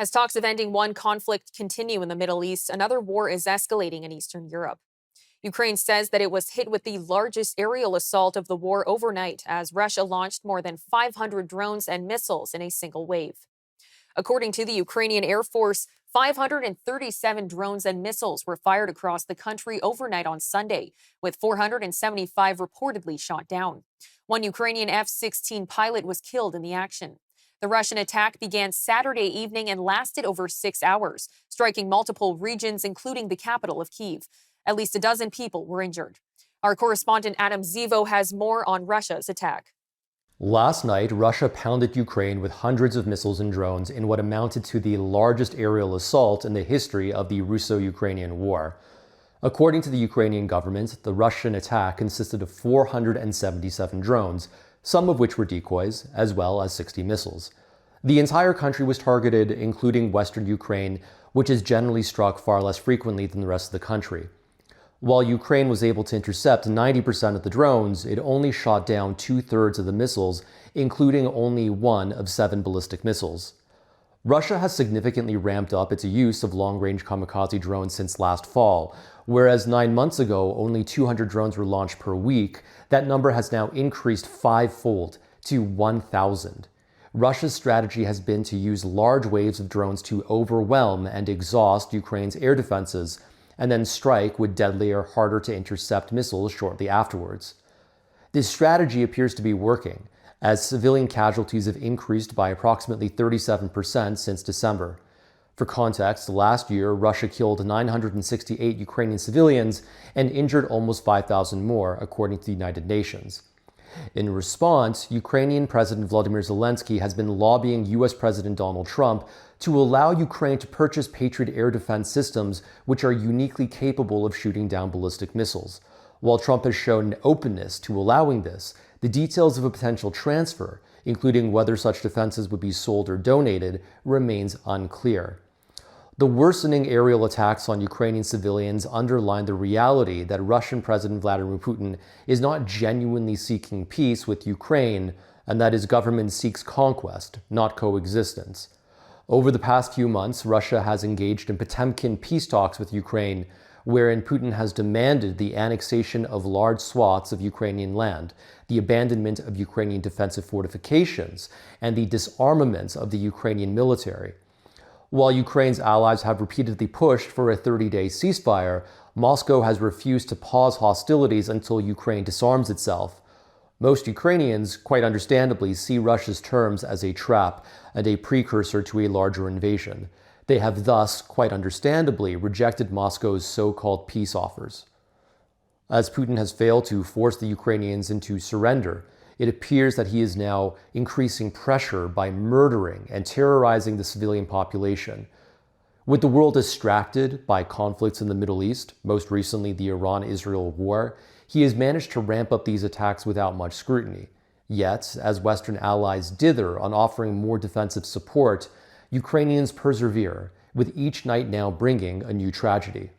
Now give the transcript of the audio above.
As talks of ending one conflict continue in the Middle East, another war is escalating in Eastern Europe. Ukraine says that it was hit with the largest aerial assault of the war overnight as Russia launched more than 500 drones and missiles in a single wave. According to the Ukrainian Air Force, 537 drones and missiles were fired across the country overnight on Sunday, with 475 reportedly shot down. One Ukrainian F-16 pilot was killed in the action. The Russian attack began Saturday evening and lasted over 6 hours, striking multiple regions, including the capital of Kyiv. At least a dozen people were injured. Our correspondent Adam Zivo has more on Russia's attack. Last night, Russia pounded Ukraine with hundreds of missiles and drones in what amounted to the largest aerial assault in the history of the Russo-Ukrainian War. According to the Ukrainian government, the Russian attack consisted of 477 drones, some of which were decoys, as well as 60 missiles. The entire country was targeted, including western Ukraine, which is generally struck far less frequently than the rest of the country. While Ukraine was able to intercept 90% of the drones, it only shot down 2/3 of the missiles, including only one of 7 ballistic missiles. Russia has significantly ramped up its use of long-range kamikaze drones since last fall. Whereas 9 months ago, only 200 drones were launched per week, that number has now increased 5-fold to 1,000. Russia's strategy has been to use large waves of drones to overwhelm and exhaust Ukraine's air defenses, and then strike with deadlier, harder to intercept missiles shortly afterwards. This strategy appears to be working, as civilian casualties have increased by approximately 37% since December. For context, last year, Russia killed 968 Ukrainian civilians and injured almost 5,000 more, according to the United Nations. In response, Ukrainian President Volodymyr Zelensky has been lobbying U.S. President Donald Trump to allow Ukraine to purchase Patriot air defense systems, which are uniquely capable of shooting down ballistic missiles. While Trump has shown openness to allowing this, the details of a potential transfer, including whether such defenses would be sold or donated, remains unclear. The worsening aerial attacks on Ukrainian civilians underline the reality that Russian President Vladimir Putin is not genuinely seeking peace with Ukraine, and that his government seeks conquest, not coexistence. Over the past few months, Russia has engaged in Potemkin peace talks with Ukraine, wherein Putin has demanded the annexation of large swaths of Ukrainian land, the abandonment of Ukrainian defensive fortifications, and the disarmament of the Ukrainian military. While Ukraine's allies have repeatedly pushed for a 30-day ceasefire, Moscow has refused to pause hostilities until Ukraine disarms itself. Most Ukrainians, quite understandably, see Russia's terms as a trap and a precursor to a larger invasion. They have thus, quite understandably, rejected Moscow's so-called peace offers. As Putin has failed to force the Ukrainians into surrender, it appears that he is now increasing pressure by murdering and terrorizing the civilian population. With the world distracted by conflicts in the Middle East, most recently the Iran-Israel war, he has managed to ramp up these attacks without much scrutiny. Yet, as Western allies dither on offering more defensive support, Ukrainians persevere, with each night now bringing a new tragedy.